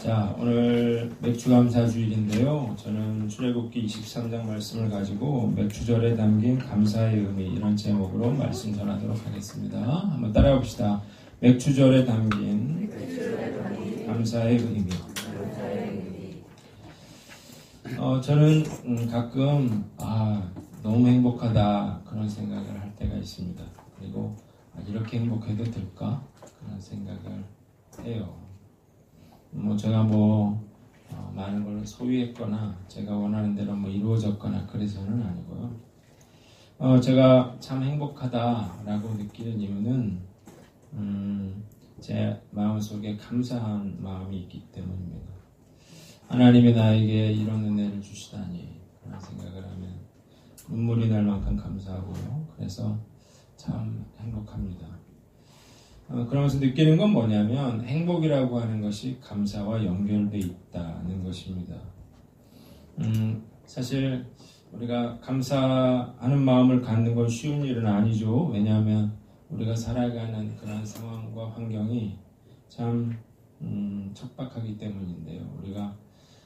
자, 오늘 맥주감사주일인데요. 저는 출애굽기 23장 말씀을 가지고 맥주절에 담긴 감사의 의미 이런 제목으로 말씀 전하도록 하겠습니다. 한번 따라해 봅시다. 맥주절에 담긴 감사의 의미. 저는 가끔 너무 행복하다 그런 생각을 할 때가 있습니다. 그리고 이렇게 행복해도 될까? 그런 생각을 해요. 제가 많은 걸 소유했거나 제가 원하는 대로 이루어졌거나 그래서는 아니고요. 제가 참 행복하다라고 느끼는 이유는 제 마음속에 감사한 마음이 있기 때문입니다. 하나님이 나에게 이런 은혜를 주시다니 그런 생각을 하면 눈물이 날 만큼 감사하고요. 그래서 참 행복합니다. 그러면서 느끼는 건 뭐냐면 행복이라고 하는 것이 감사와 연결되어 있다는 것입니다. 사실 우리가 감사하는 마음을 갖는 건 쉬운 일은 아니죠. 왜냐하면 우리가 살아가는 그런 상황과 환경이 참 척박하기 때문인데요. 우리가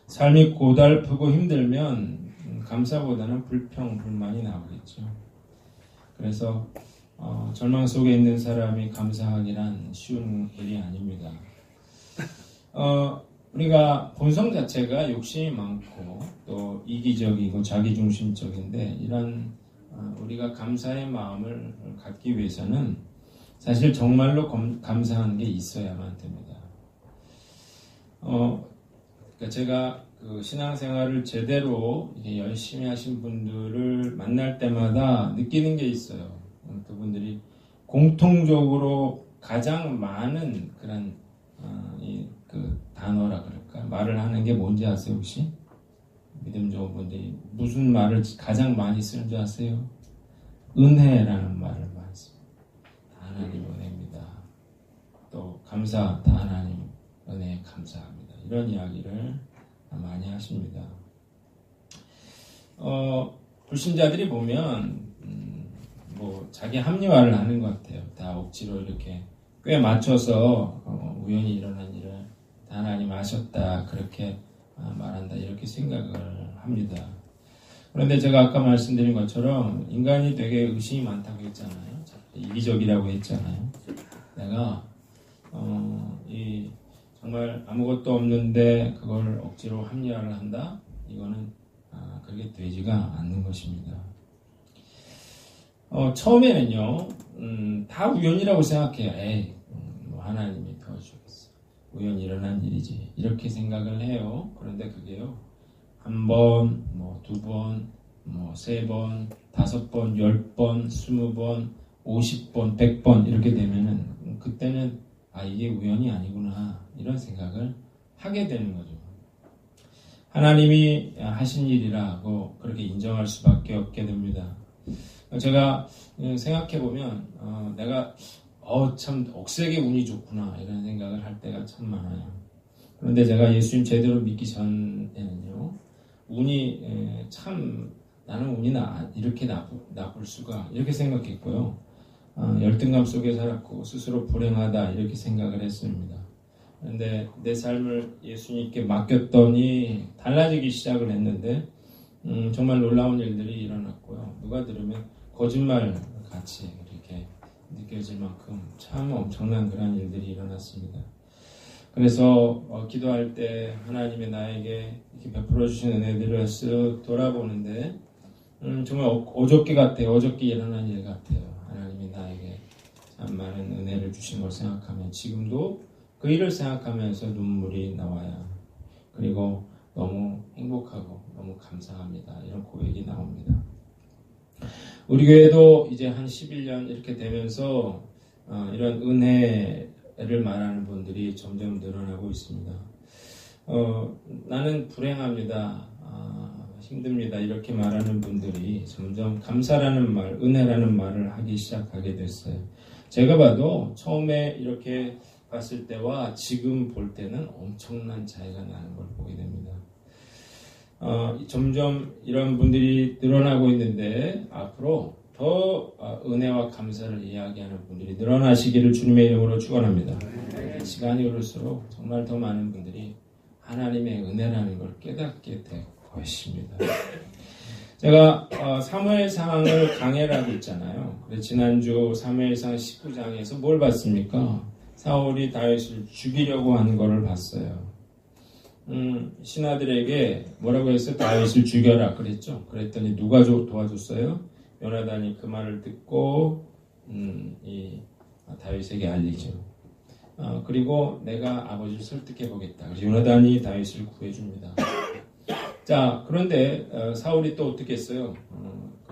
삶이 고달프고 힘들면 감사보다는 불평, 불만이 나오겠죠. 그래서 절망 속에 있는 사람이 감사하기란 쉬운 일이 아닙니다. 우리가 본성 자체가 욕심이 많고 또 이기적이고 자기중심적인데 이런 우리가 감사의 마음을 갖기 위해서는 사실 정말로 감사한 게 있어야만 됩니다. 그러니까 제가 그 신앙생활을 제대로 열심히 하신 분들을 만날 때마다 느끼는 게 있어요. 그분들이 공통적으로 가장 많은 그런 그 단어라 그럴까 말을 하는 게 뭔지 아세요 혹시? 믿음 좋은 분들이 무슨 말을 가장 많이 쓰는 줄 아세요? 은혜라는 말을 많이 씁니다. 다 하나님 은혜입니다. 또 감사 다 하나님 은혜에 감사합니다. 이런 이야기를 많이 하십니다. 불신자들이 보면 자기 합리화를 하는 것 같아요. 다 억지로 이렇게 꽤 맞춰서 우연히 일어난 일을 다 하나님 아셨다 그렇게 말한다 이렇게 생각을 합니다. 그런데 제가 아까 말씀드린 것처럼 인간이 되게 의심이 많다고 했잖아요. 이기적이라고 했잖아요. 내가 정말 아무것도 없는데 그걸 억지로 합리화를 한다? 이거는 그게 되지가 않는 것입니다. 처음에는요, 다 우연이라고 생각해요. 하나님이 도와주겠어. 우연히 일어난 일이지. 이렇게 생각을 해요. 그런데 그게요, 한 번, 두 번, 세 번, 5번, 10번, 20번, 50번, 100번 이렇게 되면은 그때는 이게 우연이 아니구나. 이런 생각을 하게 되는 거죠. 하나님이 하신 일이라고 그렇게 인정할 수밖에 없게 됩니다. 제가 생각해보면 내가 참 억세게 운이 좋구나 이런 생각을 할 때가 참 많아요. 그런데 제가 예수님 제대로 믿기 전에는요 운이 참 나는 운이 이렇게 나쁠 수가 이렇게 생각했고요. 열등감 속에 살았고 스스로 불행하다 이렇게 생각을 했습니다. 그런데 내 삶을 예수님께 맡겼더니 달라지기 시작을 했는데 정말 놀라운 일들이 일어났고요. 누가 들으면 거짓말 같이 이렇게 느껴질 만큼 참 엄청난 그런 일들이 일어났습니다. 그래서 기도할 때 하나님이 나에게 이렇게 베풀어 주신 은혜들을 쓱 돌아보는데 정말 어저께 같아요. 어저께 일어난 일 같아요. 하나님이 나에게 참 많은 은혜를 주신 걸 생각하면 지금도 그 일을 생각하면서 눈물이 나와요. 그리고 너무 행복하고 너무 감사합니다. 이런 고백이 나옵니다. 우리 교회도 이제 한 11년 이렇게 되면서 이런 은혜를 말하는 분들이 점점 늘어나고 있습니다. 나는 불행합니다. 힘듭니다. 이렇게 말하는 분들이 점점 감사라는 말, 은혜라는 말을 하기 시작하게 됐어요. 제가 봐도 처음에 이렇게 봤을 때와 지금 볼 때는 엄청난 차이가 나는 걸 보게 됩니다. 점점 이런 분들이 늘어나고 있는데 앞으로 더 은혜와 감사를 이야기하는 분들이 늘어나시기를 주님의 이름으로 축원합니다. 시간이 오를수록 정말 더 많은 분들이 하나님의 은혜라는 걸 깨닫게 될 것입니다. 제가 사무엘상을 강해를 하고 있잖아요. 그래서 지난주 사무엘상 19장에서 뭘 봤습니까? 사울이 다윗을 죽이려고 하는 것을 봤어요. 신하들에게 뭐라고 했어요? 다윗을 죽여라 그랬죠. 그랬더니 누가 도와줬어요? 요나단이 그 말을 듣고 다윗에게 알리죠. 그리고 내가 아버지를 설득해 보겠다. 그래서 요나단이 다윗을 구해줍니다. 자, 그런데 사울이 또 어떻게 했어요?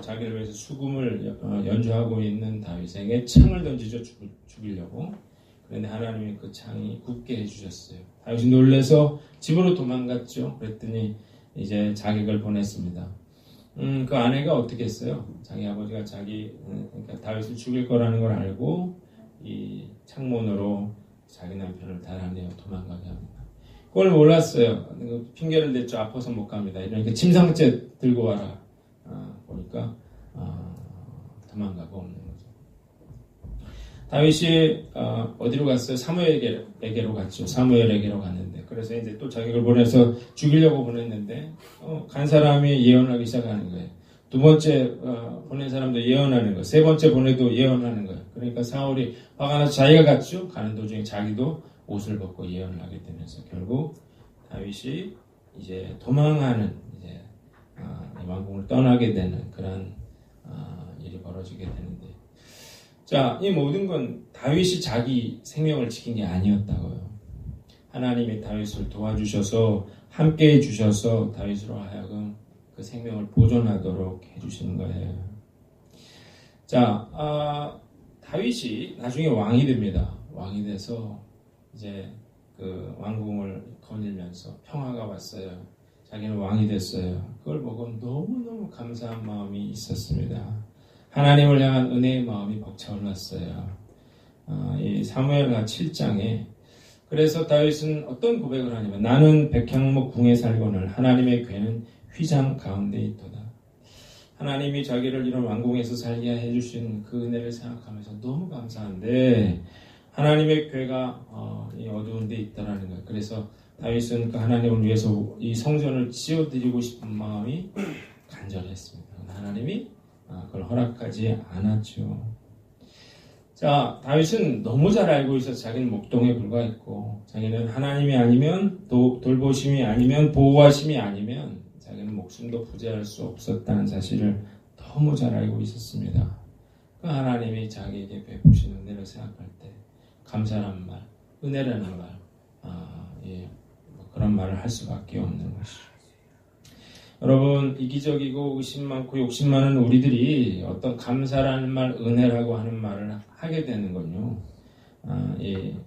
자기를 위해서 수금을 연주하고 있는 다윗에게 창을 던지죠. 죽이려고. 그런데 하나님이 그 창이 굳게 해주셨어요. 다윗이 놀라서 집으로 도망갔죠. 그랬더니 이제 자객을 보냈습니다. 그 아내가 어떻게 했어요? 자기 아버지가 그러니까 다윗을 죽일 거라는 걸 알고 이 창문으로 자기 남편을 달아내어 도망가게 합니다. 그걸 몰랐어요. 핑계를 댔죠. 아파서 못 갑니다. 이러니까 침상째 들고 와라. 보니까 도망가고 없는 거죠. 다윗이 어디로 갔어요? 사무엘에게로 갔죠. 사무엘에게로 갔는데 그래서 이제 또 자격을 보내서 죽이려고 보냈는데 간 사람이 예언하기 시작하는 거예요. 두 번째 보낸 사람도 예언하는 거예요. 세 번째 보내도 예언하는 거예요. 그러니까 사울이 화가 나서 자기가 갔죠. 가는 도중에 자기도 옷을 벗고 예언을 하게 되면서 결국 다윗이 이제 도망하는 이제 왕궁을 떠나게 되는 그런 일이 벌어지게 되는데, 자, 이 모든 건 다윗이 자기 생명을 지킨 게 아니었다고요. 하나님이 다윗을 도와주셔서 함께해 주셔서 다윗으로 하여금 그 생명을 보존하도록 해주시는 거예요. 자, 다윗이 나중에 왕이 됩니다. 왕이 돼서 이제 그 왕궁을 거닐면서 평화가 왔어요. 자기는 왕이 됐어요. 그걸 보고 너무너무 감사한 마음이 있었습니다. 하나님을 향한 은혜의 마음이 벅차올랐어요. 이 사무엘하 7장에 그래서 다윗은 어떤 고백을 하냐면 나는 백향목 궁에 살거늘 하나님의 궤는 휘장 가운데 있도다. 하나님이 자기를 이런 왕궁에서 살게 해주신 그 은혜를 생각하면서 너무 감사한데 하나님의 궤가 이 어두운 데 있다라는 거예요. 그래서 다윗은 그 하나님을 위해서 이 성전을 지어드리고 싶은 마음이 간절했습니다. 하나님이 그걸 허락하지 않았죠. 자, 다윗은 너무 잘 알고 있어서 자기는 목동에 불과했고 자기는 하나님이 아니면 돌보심이 아니면 보호하심이 아니면 자기는 목숨도 부재할 수 없었다는 사실을 너무 잘 알고 있었습니다. 그 하나님이 자기에게 베푸신 은혜를 생각할 때 감사한 말, 은혜라는 말, 그런 말을 할 수밖에 없는 것이죠. 여러분, 이기적이고 의심 많고 욕심 많은 우리들이 어떤 감사라는 말, 은혜라고 하는 말을 하게 되는 건요.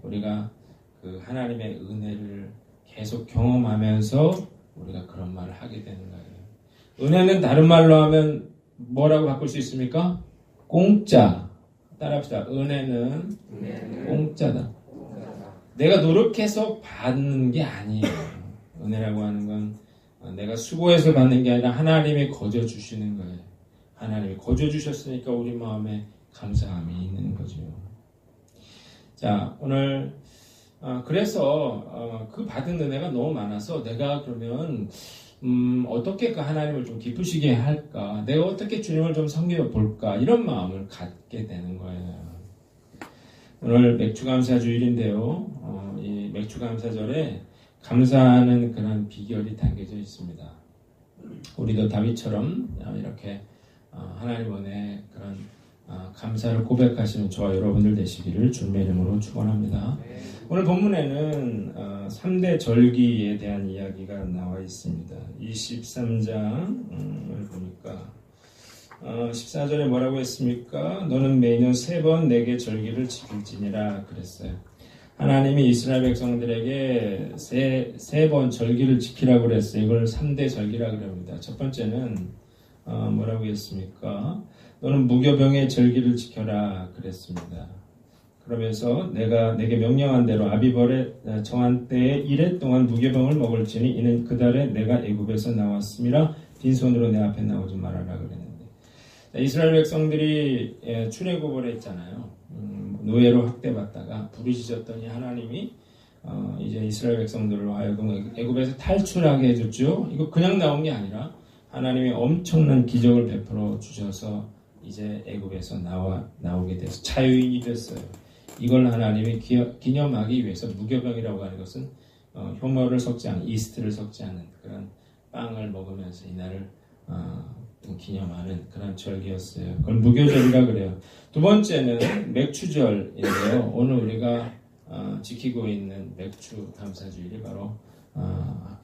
우리가 그 하나님의 은혜를 계속 경험하면서 우리가 그런 말을 하게 되는 거예요. 은혜는 다른 말로 하면 뭐라고 바꿀 수 있습니까? 공짜. 따라합시다. 은혜는 공짜다. 내가 노력해서 받는 게 아니에요. 은혜라고 하는 건 내가 수고해서 받는 게 아니라 하나님이 거저 주시는 거예요. 하나님이 거저 주셨으니까 우리 마음에 감사함이 있는 거죠. 자, 오늘 그래서 그 받은 은혜가 너무 많아서 내가 그러면 어떻게 그 하나님을 좀 기쁘시게 할까? 내가 어떻게 주님을 좀 섬겨 볼까? 이런 마음을 갖게 되는 거예요. 오늘 맥주감사주일인데요. 이 맥주감사절에 감사하는 그런 비결이 담겨져 있습니다. 우리도 다윗처럼 이렇게 하나님 은혜에 그런 감사를 고백하시는 저와 여러분들 되시기를 주님의 이름으로 축원합니다. 오늘 본문에는 3대 절기에 대한 이야기가 나와 있습니다. 23장을 보니까 14절에 뭐라고 했습니까? 너는 매년 3번 내게 절기를 지킬지니라 그랬어요. 하나님이 이스라엘 백성들에게 세 번 절기를 지키라고 그랬어요. 이걸 3대 절기라고 합니다. 첫 번째는 뭐라고 했습니까? 너는 무교병의 절기를 지켜라 그랬습니다. 그러면서 내가 내게 명령한 대로 아비벌에 정한 때에 1해 동안 무교병을 먹을지니 이는 그 달에 내가 애굽에서 나왔음이라 빈손으로 내 앞에 나오지 말아라 그랬는데, 이스라엘 백성들이 출애굽을 했잖아요. 노예로 학대받다가 부르짖었더니 하나님이 이제 이스라엘 백성들을 하여금 애굽에서 탈출하게 해줬죠. 이거 그냥 나온 게 아니라 하나님이 엄청난 기적을 베풀어 주셔서 이제 애굽에서 나오게 돼서 자유인이 됐어요. 이걸 하나님이 기념하기 위해서 무교병이라고 하는 것은 효모를 섞지 않은, 이스트를 섞지 않은 그런 빵을 먹으면서 이날을 기념하는 그런 절기였어요. 그걸 무교절이라 그래요. 두 번째는 맥추절인데요. 오늘 우리가 지키고 있는 맥추 감사주일이 바로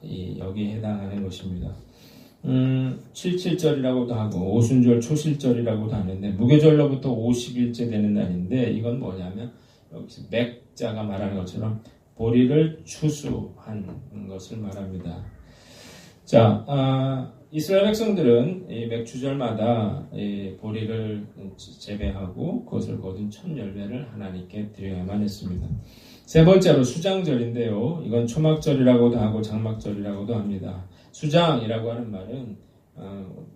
여기에 해당하는 것입니다. 77절이라고도 하고 오순절 초실절이라고도 하는데 무교절로부터 50일째 되는 날인데 이건 뭐냐면 여기서 맥자가 말하는 것처럼 보리를 추수한 것을 말합니다. 자, 이스라엘 백성들은 이 맥추절마다 이 보리를 재배하고 그것을 거둔 첫 열매를 하나님께 드려야만 했습니다. 세 번째로 수장절인데요. 이건 초막절이라고도 하고 장막절이라고도 합니다. 수장이라고 하는 말은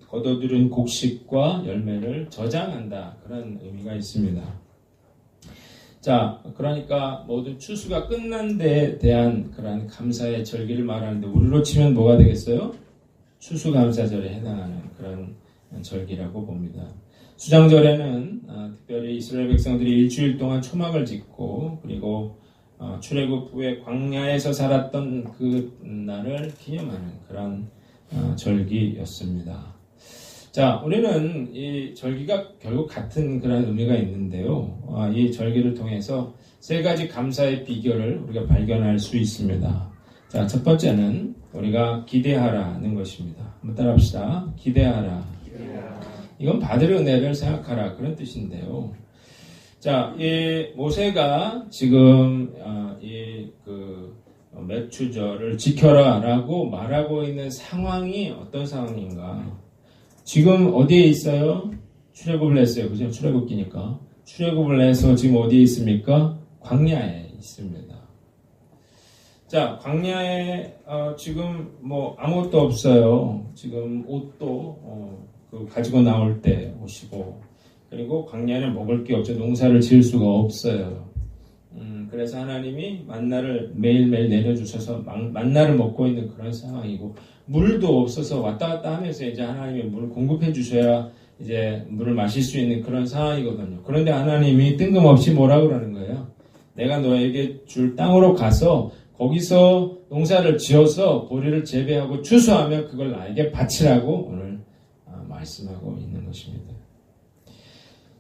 거둬들인 곡식과 열매를 저장한다 그런 의미가 있습니다. 자, 그러니까 모든 추수가 끝난 데에 대한 그런 감사의 절기를 말하는데 우리로 치면 뭐가 되겠어요? 추수감사절에 해당하는 그런 절기라고 봅니다. 수장절에는 특별히 이스라엘 백성들이 일주일 동안 초막을 짓고 그리고 출애굽 후에 광야에서 살았던 그 날을 기념하는 그런 절기였습니다. 자, 우리는 이 절기가 결국 같은 그런 의미가 있는데요. 이 절기를 통해서 세 가지 감사의 비결을 우리가 발견할 수 있습니다. 자, 첫 번째는 우리가 기대하라는 것입니다. 한번 따라합시다. 기대하라. 이건 받을 은혜를 생각하라 그런 뜻인데요. 자, 이 모세가 지금 맥추절을 지켜라라고 말하고 있는 상황이 어떤 상황인가? 지금 어디에 있어요? 출애굽을 했어요. 그죠? 출애굽기니까. 출애굽을 해서 지금 어디에 있습니까? 광야에 있습니다. 자, 광야에 지금 뭐 아무것도 없어요. 지금 옷도 가지고 나올 때 옷이고 그리고 광야에는 먹을 게 없죠. 농사를 지을 수가 없어요. 그래서 하나님이 만나를 매일매일 내려주셔서 만나를 먹고 있는 그런 상황이고 물도 없어서 왔다 갔다 하면서 이제 하나님이 물을 공급해 주셔야 이제 물을 마실 수 있는 그런 상황이거든요. 그런데 하나님이 뜬금없이 뭐라 그러는 거예요? 내가 너에게 줄 땅으로 가서 거기서 농사를 지어서 보리를 재배하고 추수하며 그걸 나에게 바치라고 오늘 말씀하고 있는 것입니다.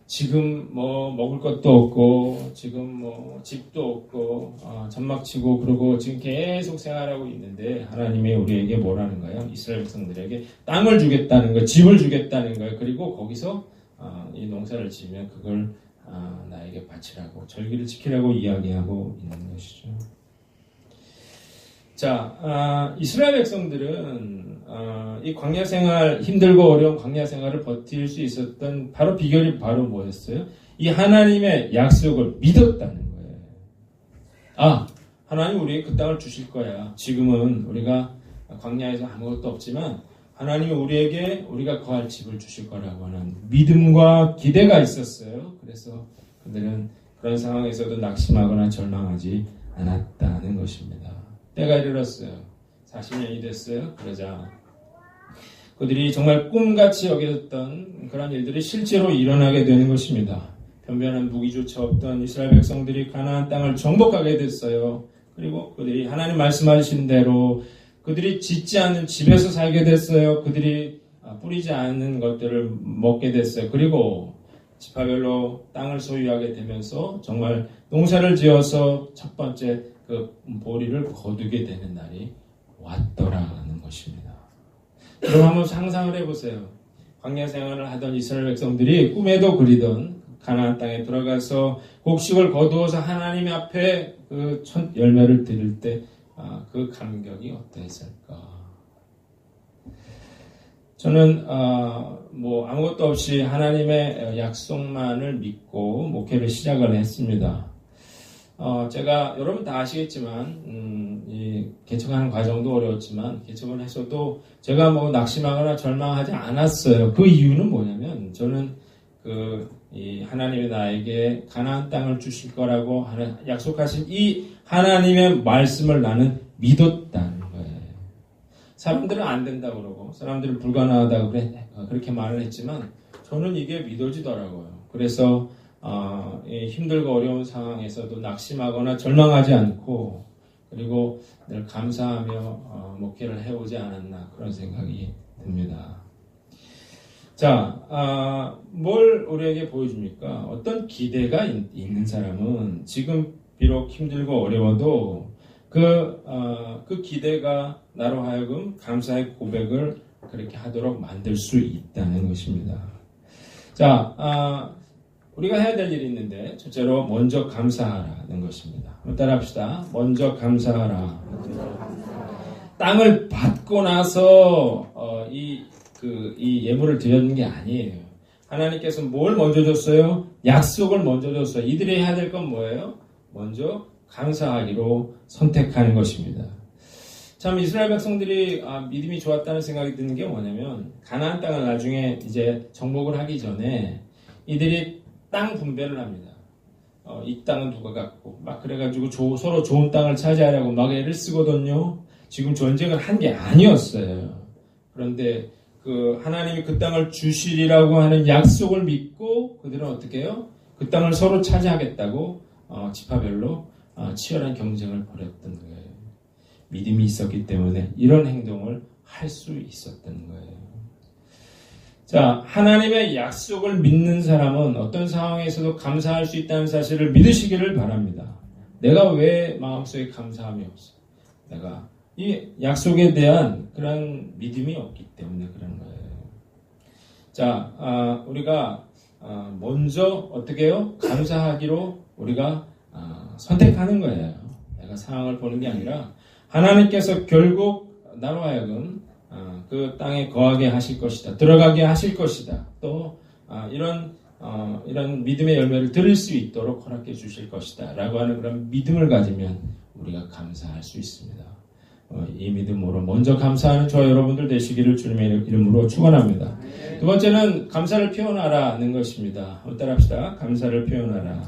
지금 뭐 먹을 것도 없고 지금 뭐 집도 없고 전막치고 그러고 지금 계속 생활하고 있는데 하나님이 우리에게 뭐라는 거예요? 이스라엘 백성들에게 땅을 주겠다는 거예요. 집을 주겠다는 거예요. 그리고 거기서 이 농사를 지으면 그걸 나에게 바치라고 절기를 지키라고 이야기하고 있는 것이죠. 자, 이스라엘 백성들은 이 광야 생활, 힘들고 어려운 광야 생활을 버틸 수 있었던 바로 비결이 바로 뭐였어요? 이 하나님의 약속을 믿었다는 거예요. 하나님 우리에게 그 땅을 주실 거야. 지금은 우리가 광야에서 아무것도 없지만 하나님이 우리에게 우리가 거할 집을 주실 거라고 하는 믿음과 기대가 있었어요. 그래서 그들은 그런 상황에서도 낙심하거나 절망하지 않았다는 것입니다. 때가 이르렀어요. 40년이 됐어요. 그러자 그들이 정말 꿈같이 여겼던 그런 일들이 실제로 일어나게 되는 것입니다. 변변한 무기조차 없던 이스라엘 백성들이 가나안 땅을 정복하게 됐어요. 그리고 그들이 하나님 말씀하신 대로 그들이 짓지 않은 집에서 살게 됐어요. 그들이 뿌리지 않는 것들을 먹게 됐어요. 그리고 지파별로 땅을 소유하게 되면서 정말 농사를 지어서 첫 번째 그 보리를 거두게 되는 날이 왔더라는 것입니다. 그럼 한번 상상을 해보세요. 광야 생활을 하던 이스라엘 백성들이 꿈에도 그리던 가나안 땅에 들어가서 곡식을 거두어서 하나님 앞에 그 첫 열매를 드릴 때 그 감격이 어떠했을까? 저는 뭐 아무것도 없이 하나님의 약속만을 믿고 목회를 시작을 했습니다. 제가 여러분 다 아시겠지만 이 개척하는 과정도 어려웠지만 개척을 해서도 제가 뭐 낙심하거나 절망하지 않았어요. 그 이유는 뭐냐면 저는 그 이 하나님이 나에게 가나안 땅을 주실 거라고 하는 약속하신 이 하나님의 말씀을 나는 믿었다는 거예요. 사람들은 안 된다고 그러고 사람들은 불가능하다고 그렇게 말을 했지만 저는 이게 믿어지더라고요. 그래서 힘들고 어려운 상황에서도 낙심하거나 절망하지 않고 그리고 늘 감사하며 목회를 해오지 않았나 그런 생각이 듭니다. 자, 뭘 우리에게 보여줍니까? 어떤 기대가 있는 사람은 지금 비록 힘들고 어려워도 그 기대가 나로 하여금 감사의 고백을 그렇게 하도록 만들 수 있다는 것입니다. 자, 우리가 해야 될 일이 있는데 첫째로 먼저 감사하라는 것입니다. 한번 따라합시다. 먼저 감사하라. 땅을 받고 나서 이 예물을 드리는 게 아니에요. 하나님께서 뭘 먼저 줬어요? 약속을 먼저 줬어요. 이들이 해야 될 건 뭐예요? 먼저 감사하기로 선택하는 것입니다. 참 이스라엘 백성들이 믿음이 좋았다는 생각이 드는 게 뭐냐면 가나안 땅을 나중에 이제 정복을 하기 전에 이들이 땅 분배를 합니다. 이 땅은 누가 갖고 막 그래가지고 서로 좋은 땅을 차지하려고 막 애를 쓰거든요. 지금 전쟁을 한 게 아니었어요. 그런데 하나님이 그 땅을 주시리라고 하는 약속을 믿고 그들은 어떻게 해요? 그 땅을 서로 차지하겠다고 지파별로 치열한 경쟁을 벌였던 거예요. 믿음이 있었기 때문에 이런 행동을 할 수 있었던 거예요. 자, 하나님의 약속을 믿는 사람은 어떤 상황에서도 감사할 수 있다는 사실을 믿으시기를 바랍니다. 내가 왜 마음속에 감사함이 없어? 내가 이 약속에 대한 그런 믿음이 없기 때문에 그런 거예요. 자, 우리가 먼저 어떻게 해요? 감사하기로 우리가 선택하는 거예요. 내가 상황을 보는 게 아니라 하나님께서 결국 나로 하여금 그 땅에 거하게 하실 것이다. 들어가게 하실 것이다. 또 이런 믿음의 열매를 드릴 수 있도록 허락해 주실 것이다. 라고 하는 그런 믿음을 가지면 우리가 감사할 수 있습니다. 이 믿음으로 먼저 감사하는 저와 여러분들 되시기를 주님의 이름으로 축원합니다. 두 번째는 감사를 표현하라는 것입니다. 한번 따라합시다. 감사를 표현하라.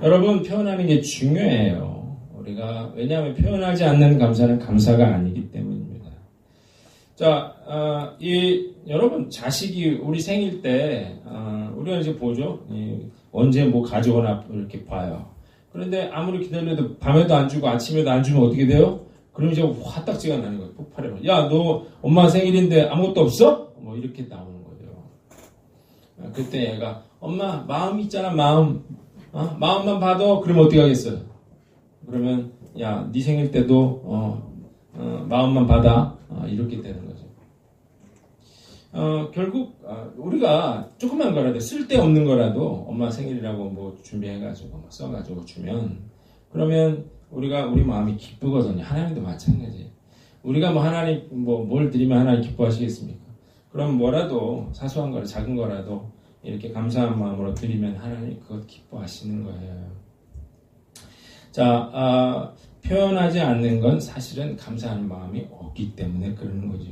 여러분 여러분 게 중요해요. 왜냐하면 표현하지 않는 감사는 감사가 아니기 때문입니다. 자, 여러분 자식이 우리 생일 때 우리가 이제 보죠. 언제 뭐 가져오나 이렇게 봐요. 그런데 아무리 기다려도 밤에도 안 주고 아침에도 안 주면 어떻게 돼요? 그럼 이제 화딱지가 나는 거예요. 폭발해요. 야, 너 엄마 생일인데 아무것도 없어? 뭐 이렇게 나오는 거죠. 그때 얘가 엄마 마음 있잖아 마음. 마음만 봐도 그러면 어떻게 하겠어요? 그러면 야, 네 생일 때도 마음만 받아. 이렇게 되는 거죠. 결국 우리가 조그만 거라도 쓸데없는 거라도 엄마 생일이라고 뭐 준비해가지고 써가지고 주면 그러면 우리 마음이 기쁘거든요. 하나님도 마찬가지예요. 우리가 뭐 하나님 뭘 드리면 하나님 기뻐하시겠습니까? 그럼 뭐라도 사소한 거라 작은 거라도 이렇게 감사한 마음으로 드리면 하나님 그것 기뻐하시는 거예요. 자, 표현하지 않는 건 사실은 감사하는 마음이 없기 때문에 그러는 거죠.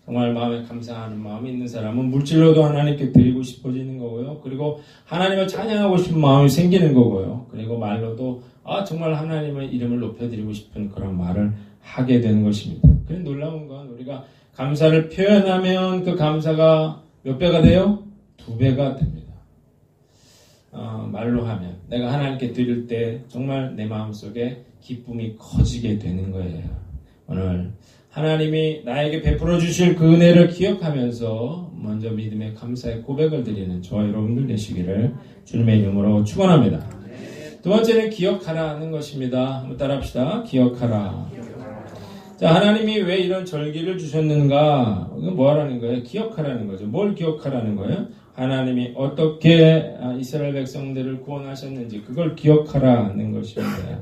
정말 마음에 감사하는 마음이 있는 사람은 물질로도 하나님께 드리고 싶어지는 거고요. 그리고 하나님을 찬양하고 싶은 마음이 생기는 거고요. 그리고 말로도 정말 하나님의 이름을 높여드리고 싶은 그런 말을 하게 되는 것입니다. 그런데 놀라운 건 우리가 감사를 표현하면 그 감사가 몇 배가 돼요? 2배가 됩니다. 말로 하면 내가 하나님께 드릴 때 정말 내 마음속에 기쁨이 커지게 되는 거예요. 오늘 하나님이 나에게 베풀어 주실 그 은혜를 기억하면서 먼저 믿음의 감사의 고백을 드리는 저와 여러분들 되시기를 주님의 이름으로 축원합니다. 두 번째는 기억하라는 것입니다. 한번 따라합시다. 기억하라. 자, 하나님이 왜 이런 절기를 주셨는가? 이건 뭐 하라는 거예요? 기억하라는 거죠. 뭘 기억하라는 거예요? 하나님이 어떻게 이스라엘 백성들을 구원하셨는지 그걸 기억하라는 것입니다.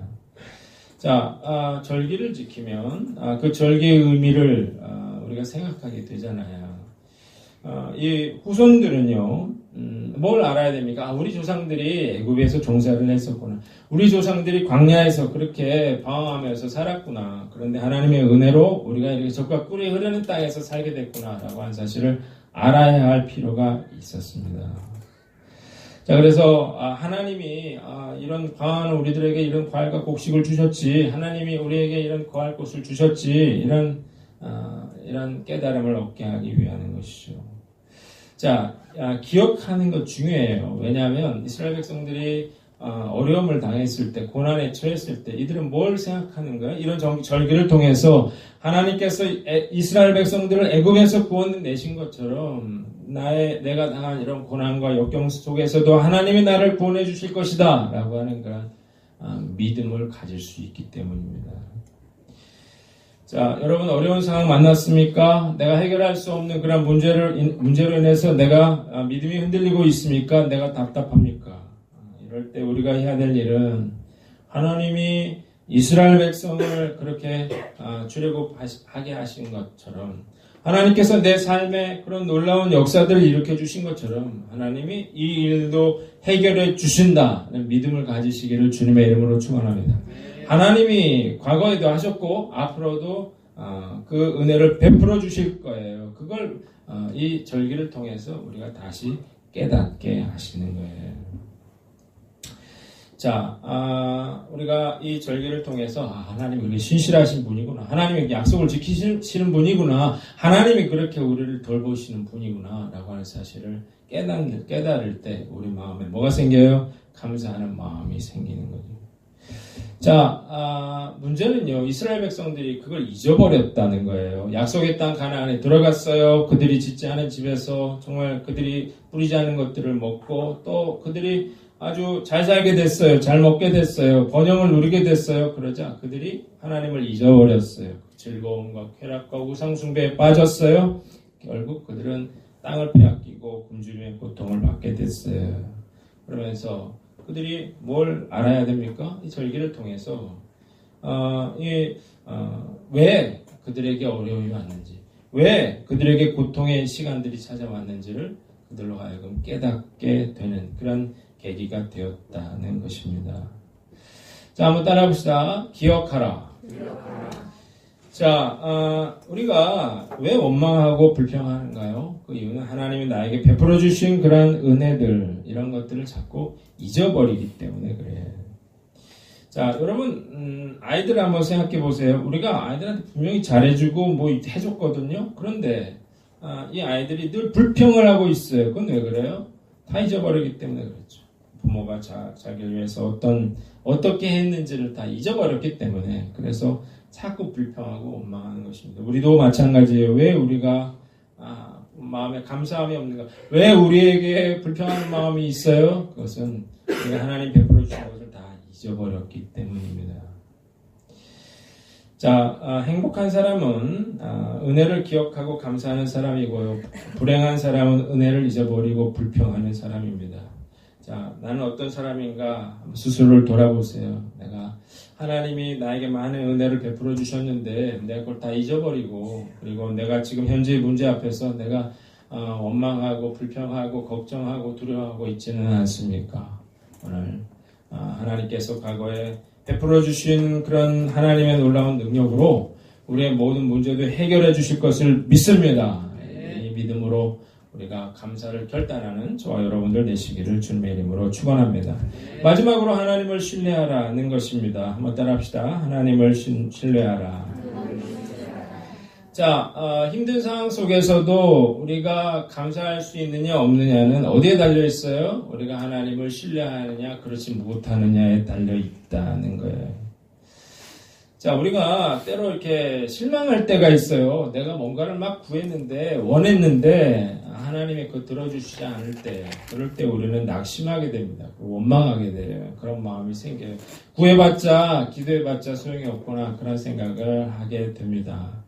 자, 절기를 지키면 그 절기의 의미를 우리가 생각하게 되잖아요. 이 후손들은요, 뭘 알아야 됩니까? 우리 조상들이 애굽에서 종살이를 했었구나. 우리 조상들이 광야에서 그렇게 방황하면서 살았구나. 그런데 하나님의 은혜로 우리가 이렇게 젖과 꿀이 흐르는 땅에서 살게 됐구나라고 하는 사실을 알아야 할 필요가 있었습니다. 자, 그래서 하나님이 이런 광활한 우리들에게 이런 과일과 곡식을 주셨지, 하나님이 우리에게 이런 거할 곳을 주셨지, 이런 깨달음을 얻게 하기 위한 것이죠. 자, 기억하는 것 중요해요. 왜냐하면 이스라엘 백성들이 어려움을 당했을 때, 고난에 처했을 때 이들은 뭘 생각하는 거야? 이런 절기를 통해서 하나님께서 이스라엘 백성들을 애굽에서 구원내신 것처럼 내가 당한 이런 고난과 역경 속에서도 하나님이 나를 구원해 주실 것이다 라고 하는 그런 믿음을 가질 수 있기 때문입니다. 자, 여러분 어려운 상황 만났습니까? 내가 해결할 수 없는 그런 문제로 인해서 내가 믿음이 흔들리고 있습니까? 내가 답답합니까? 이럴 때 우리가 해야 될 일은 하나님이 이스라엘 백성을 그렇게 출애굽하게 하신 것처럼 하나님께서 내 삶에 그런 놀라운 역사들을 일으켜 주신 것처럼 하나님이 이 일도 해결해 주신다는 믿음을 가지시기를 주님의 이름으로 축원합니다. 하나님이 과거에도 하셨고 앞으로도 그 은혜를 베풀어 주실 거예요. 그걸 이 절기를 통해서 우리가 다시 깨닫게 하시는 거예요. 자, 우리가 이 절기를 통해서 하나님이 그렇게 신실하신 분이구나, 하나님이 약속을 지키시는 분이구나, 하나님이 그렇게 우리를 돌보시는 분이구나 라고 하는 사실을 깨달을 때 우리 마음에 뭐가 생겨요? 감사하는 마음이 생기는 거죠. 자, 문제는요, 이스라엘 백성들이 그걸 잊어버렸다는 거예요. 약속의 땅 가나안에 들어갔어요. 그들이 짓지 않은 집에서 정말 그들이 뿌리지 않은 것들을 먹고 또 그들이 아주 잘 살게 됐어요. 잘 먹게 됐어요. 번영을 누리게 됐어요. 그러자 그들이 하나님을 잊어버렸어요. 즐거움과 쾌락과 우상숭배에 빠졌어요. 결국 그들은 땅을 빼앗기고 굶주림의 고통을 받게 됐어요. 그러면서 그들이 뭘 알아야 됩니까? 이 절기를 통해서 왜 그들에게 어려움이 왔는지, 왜 그들에게 고통의 시간들이 찾아왔는지를 그들로 하여금 깨닫게 되는 그런 계기가 되었다는 것입니다. 자, 한번 따라합시다. 기억하라. 자, 우리가 왜 원망하고 불평하는가요? 그 이유는 하나님이 나에게 베풀어 주신 그런 은혜들, 이런 것들을 자꾸 잊어버리기 때문에 그래요. 자, 여러분, 아이들 한번 생각해 보세요. 우리가 아이들한테 분명히 잘해주고 뭐 해줬거든요. 그런데 이 아이들이 늘 불평을 하고 있어요. 그건 왜 그래요? 다 잊어버리기 때문에 그렇죠. 부모가 자기를 위해서 어떻게 했는지를 다 잊어버렸기 때문에, 그래서 자꾸 불평하고 원망하는 것입니다. 우리도 마찬가지예요. 왜 우리가 마음에 감사함이 없는가? 왜 우리에게 불평하는 마음이 있어요? 그것은 우리가 하나님 베풀어 주신 것을 다 잊어버렸기 때문입니다. 자, 행복한 사람은 은혜를 기억하고 감사하는 사람이고요. 불행한 사람은 은혜를 잊어버리고 불평하는 사람입니다. 자, 나는 어떤 사람인가 스스로를 돌아보세요. 내가 하나님이 나에게 많은 은혜를 베풀어 주셨는데 내가 그걸 다 잊어버리고, 그리고 내가 지금 현재의 문제 앞에서 내가 원망하고 불평하고 걱정하고 두려워하고 있지는 않습니까? 오늘 하나님께서 과거에 베풀어 주신 그런 하나님의 놀라운 능력으로 우리의 모든 문제도 해결해 주실 것을 믿습니다. 이 믿음으로 우리가 감사를 결단하는 저와 여러분들 되시기를 주님의 이름으로 축원합니다. 마지막으로 하나님을 신뢰하라는 것입니다. 한번 따라합시다. 하나님을 신뢰하라. 자, 힘든 상황 속에서도 우리가 감사할 수 있느냐 없느냐는 어디에 달려 있어요? 우리가 하나님을 신뢰하느냐 그렇지 못하느냐에 달려 있다는 거예요. 자, 우리가 때로 이렇게 실망할 때가 있어요. 내가 뭔가를 막 구했는데, 원했는데 하나님이 그거 들어주시지 않을 때, 그럴 때 우리는 낙심하게 됩니다. 원망하게 돼요. 그런 마음이 생겨요. 구해봤자, 기도해봤자 소용이 없구나, 그런 생각을 하게 됩니다.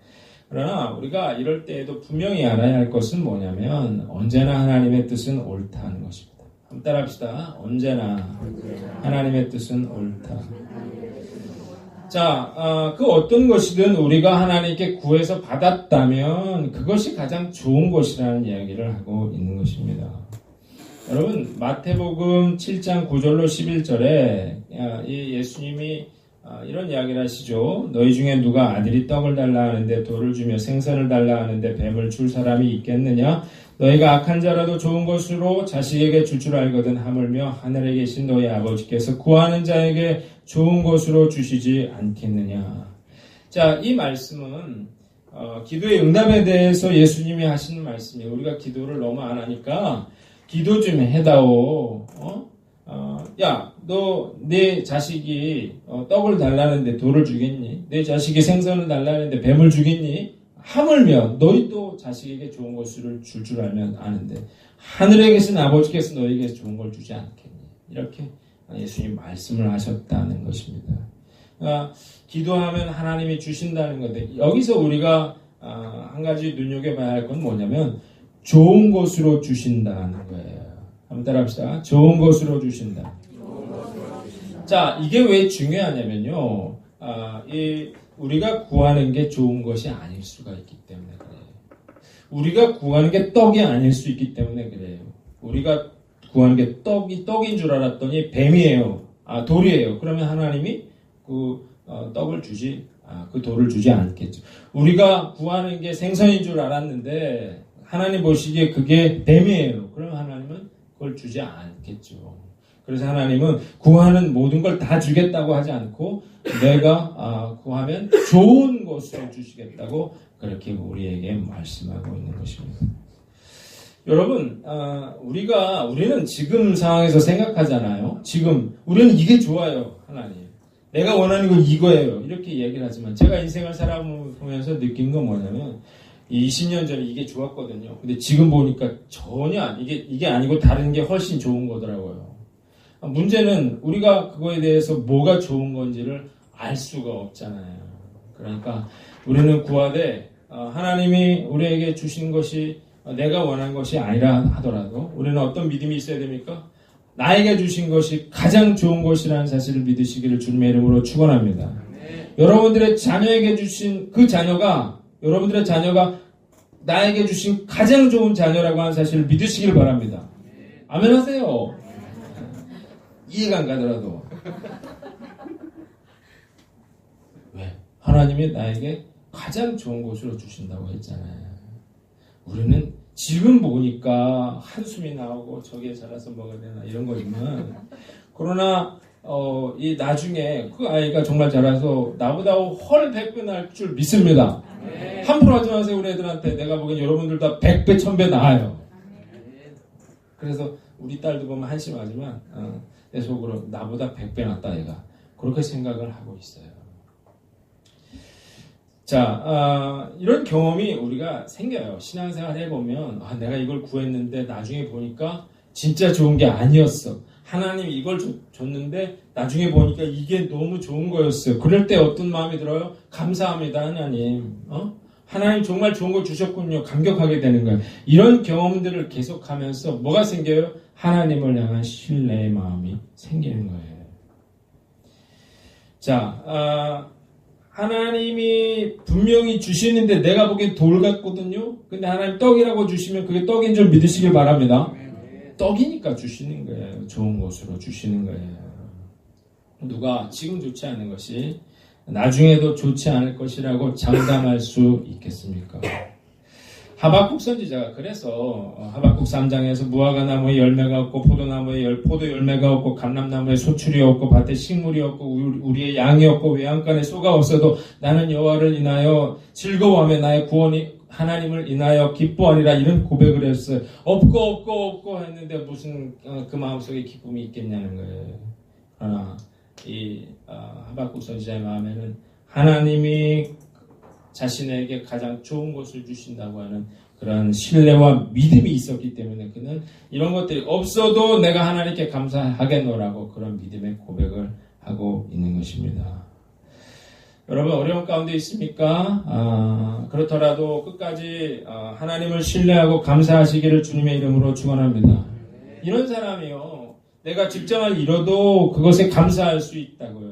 그러나 우리가 이럴 때에도 분명히 알아야 할 것은 뭐냐면 언제나 하나님의 뜻은 옳다는 것입니다. 한번 따라합시다. 언제나 하나님의 뜻은 옳다. 자, 그 어떤 것이든 우리가 하나님께 구해서 받았다면 그것이 가장 좋은 것이라는 이야기를 하고 있는 것입니다. 여러분, 마태복음 7장 9절로 11절에 이 예수님이 이런 이야기를 하시죠. 너희 중에 누가 아들이 떡을 달라 하는데 돌을 주며 생선을 달라 하는데 뱀을 줄 사람이 있겠느냐? 너희가 악한 자라도 좋은 것으로 자식에게 줄 줄 알거든 하물며 하늘에 계신 너희 아버지께서 구하는 자에게 좋은 것으로 주시지 않겠느냐? 자, 이 말씀은 기도의 응답에 대해서 예수님이 하시는 말씀이에요. 우리가 기도를 너무 안 하니까 기도 좀 해다오. 야, 너 내 자식이 떡을 달라는데 돌을 주겠니? 내 자식이 생선을 달라는데 뱀을 주겠니? 하물며 너희 또 자식에게 좋은 것을 줄 줄 알면 아는데 하늘에 계신 아버지께서 너희에게 좋은 걸 주지 않겠니? 이렇게 예수님 말씀을 하셨다는 것입니다. 기도하면 하나님이 주신다는 건데 여기서 우리가 한 가지 눈여겨봐야 할 건 뭐냐면 좋은 것으로 주신다는 거예요. 한번 따라합시다. 좋은 것으로 주신다. 자, 이게 왜 중요하냐면요. 우리가 구하는 게 좋은 것이 아닐 수가 있기 때문에 그래요. 우리가 구하는 게 떡이 아닐 수 있기 때문에 그래요. 우리가 구하는 게 떡인 줄 알았더니 뱀이에요. 돌이에요. 그러면 하나님이 그 떡을 주지, 그 돌을 주지 않겠죠. 우리가 구하는 게 생선인 줄 알았는데 하나님 보시기에 그게 뱀이에요. 그러면 하나님은 그걸 주지 않겠죠. 그래서 하나님은 구하는 모든 걸 다 주겠다고 하지 않고 내가 구하면 좋은 것으로 주시겠다고 그렇게 우리에게 말씀하고 있는 것입니다. 여러분, 우리는 지금 상황에서 생각하잖아요. 지금 우리는 이게 좋아요, 하나님. 내가 원하는 건 이거예요. 이렇게 얘기를 하지만 제가 인생을 살아보면서 느낀 건 뭐냐면 20년 전에 이게 좋았거든요. 근데 지금 보니까 전혀 이게 아니고 다른 게 훨씬 좋은 거더라고요. 문제는 우리가 그거에 대해서 뭐가 좋은 건지를 알 수가 없잖아요. 그러니까 우리는 구하되 하나님이 우리에게 주신 것이 내가 원하는 것이 아니라 하더라도 우리는 어떤 믿음이 있어야 됩니까? 나에게 주신 것이 가장 좋은 것이라는 사실을 믿으시기를 주님의 이름으로 축원합니다. 여러분들의 자녀에게 주신 그 자녀가 여러분들의 자녀가 나에게 주신 가장 좋은 자녀라고 하는 사실을 믿으시길 바랍니다. 아멘 하세요. 이해가 안 가더라도. 왜? 하나님이 나에게 가장 좋은 것으로 주신다고 했잖아요. 우리는 지금 보니까 한숨이 나오고 저게 자라서 먹어야 되나 이런 거지만 그러나 이 나중에 그 아이가 정말 자라서 나보다 훨 100배 나을 줄 믿습니다. 함부로 하지 마세요. 우리 애들한테. 내가 보기엔 여러분들 다 100배 1000배 나아요. 그래서 우리 딸도 보면 한심하지만 내 속으로 나보다 100배 낫다 얘가 그렇게 생각을 하고 있어요. 자, 이런 경험이 우리가 생겨요. 신앙생활 해보면 내가 이걸 구했는데 나중에 보니까 진짜 좋은 게 아니었어. 하나님이 이걸 줬는데 나중에 보니까 이게 너무 좋은 거였어요. 그럴 때 어떤 마음이 들어요? 감사합니다, 하나님. 하나님 정말 좋은 걸 주셨군요. 감격하게 되는 거예요. 이런 경험들을 계속하면서 뭐가 생겨요? 하나님을 향한 신뢰의 마음이 생기는 거예요. 자, 하나님이 분명히 주시는데 내가 보기엔 돌 같거든요. 근데 하나님 떡이라고 주시면 그게 떡인 줄 믿으시길 바랍니다. 떡이니까 주시는 거예요. 좋은 것으로 주시는 거예요. 누가 지금 좋지 않은 것이 나중에도 좋지 않을 것이라고 장담할 수 있겠습니까? 하박국 선지자가 그래서 하박국 3장에서 무화과 나무에 열매가 없고 포도나무에 포도 열매가 없고 감람나무에 소출이 없고 밭에 식물이 없고 우리의 양이 없고 외양간에 소가 없어도 나는 여호와를 인하여 즐거워하며 나의 구원이 하나님을 인하여 기뻐하리라 이런 고백을 했어요. 없고 했는데 무슨 그 마음속에 기쁨이 있겠냐는 거예요. 그러나 이 하박국 선지자의 마음에는 하나님이 자신에게 가장 좋은 것을 주신다고 하는 그런 신뢰와 믿음이 있었기 때문에 그는 이런 것들이 없어도 내가 하나님께 감사하겠노라고 그런 믿음의 고백을 하고 있는 것입니다. 여러분 어려운 가운데 있습니까? 그렇더라도 끝까지 하나님을 신뢰하고 감사하시기를 주님의 이름으로 축원합니다. 이런 사람이요. 내가 직장을 잃어도 그것에 감사할 수 있다고요.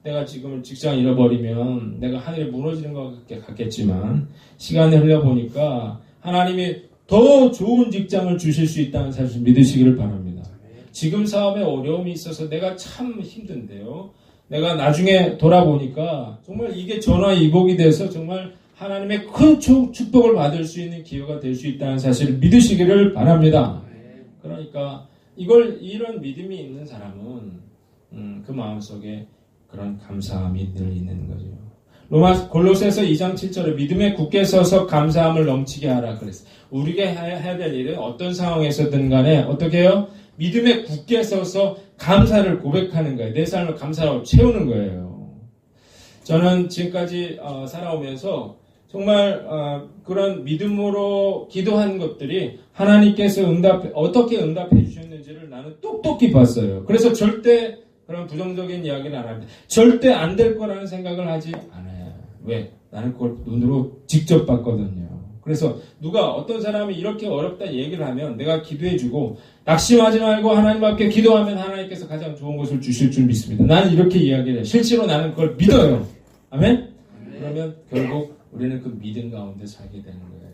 내가 지금 직장을 잃어버리면 내가 하늘이 무너지는 것 같겠지만 시간이 흘러보니까 하나님이 더 좋은 직장을 주실 수 있다는 사실 믿으시기를 바랍니다. 지금 사업에 어려움이 있어서 내가 참 힘든데요. 내가 나중에 돌아보니까 정말 이게 전화위복이 돼서 정말 하나님의 큰 축복을 받을 수 있는 기회가 될 수 있다는 사실을 믿으시기를 바랍니다. 그러니까 이런 믿음이 있는 사람은 그 마음속에 그런 감사함이 늘 있는 거죠. 골로새서 2장 7절에 믿음에 굳게 서서 감사함을 넘치게 하라 그랬어요. 우리가 해야 될 일은 어떤 상황에서든 간에 어떻게 해요? 믿음에 굳게 서서 감사를 고백하는 거예요. 내 삶을 감사로 채우는 거예요. 저는 지금까지 살아오면서 정말 그런 믿음으로 기도한 것들이 하나님께서 어떻게 응답해 주셨는지를 나는 똑똑히 봤어요. 그래서 절대 그런 부정적인 이야기를 안 합니다. 절대 안 될 거라는 생각을 하지 않아요. 왜? 나는 그걸 눈으로 직접 봤거든요. 그래서 어떤 사람이 이렇게 어렵다 얘기를 하면 내가 기도해주고 낙심하지 말고 하나님 앞에 기도하면 하나님께서 가장 좋은 것을 주실 줄 믿습니다. 나는 이렇게 이야기를 해요. 실제로 나는 그걸 믿어요. 아멘? 그러면 결국 우리는 그 믿음 가운데 살게 되는 거예요.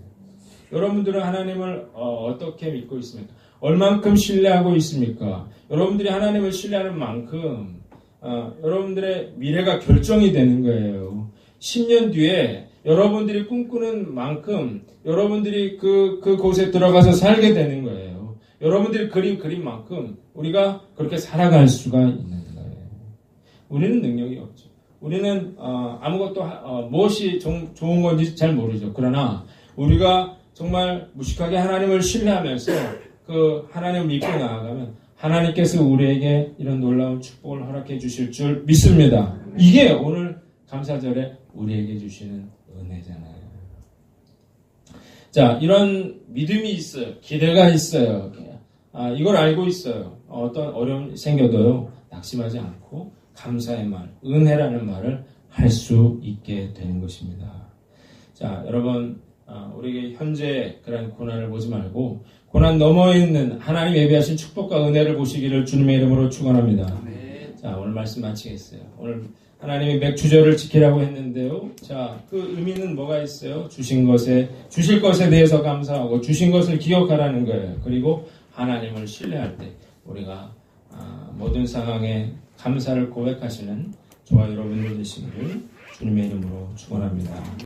여러분들은 하나님을 어떻게 믿고 있습니까? 얼만큼 신뢰하고 있습니까? 여러분들이 하나님을 신뢰하는 만큼 여러분들의 미래가 결정이 되는 거예요. 10년 뒤에 여러분들이 꿈꾸는 만큼 여러분들이 그곳에 들어가서 살게 되는 거예요. 여러분들이 그린 만큼 우리가 그렇게 살아갈 수가 있는 거예요. 우리는 능력이 없죠. 우리는 아무것도 무엇이 좋은 건지 잘 모르죠. 그러나 우리가 정말 무식하게 하나님을 신뢰하면서 그 하나님을 믿고 나아가면 하나님께서 우리에게 이런 놀라운 축복을 허락해 주실 줄 믿습니다. 이게 오늘 감사절에 우리에게 주시는 은혜잖아요. 자, 이런 믿음이 있어요. 기대가 있어요. 이걸 알고 있어요. 어떤 어려움이 생겨도요, 낙심하지 않고 감사의 말, 은혜라는 말을 할 수 있게 되는 것입니다. 자, 여러분, 우리에게 현재 그런 고난을 보지 말고 고난 너머에 있는 하나님 예비하신 축복과 은혜를 보시기를 주님의 이름으로 축원합니다. 자, 오늘 말씀 마치겠어요. 오늘 하나님이 맥주절을 지키라고 했는데요. 자, 그 의미는 뭐가 있어요? 주실 것에 대해서 감사하고 주신 것을 기억하라는 거예요. 그리고 하나님을 신뢰할 때 우리가 모든 상황에 감사를 고백하시는 저와 여러분들 되시기를 주님의 이름으로 축원합니다.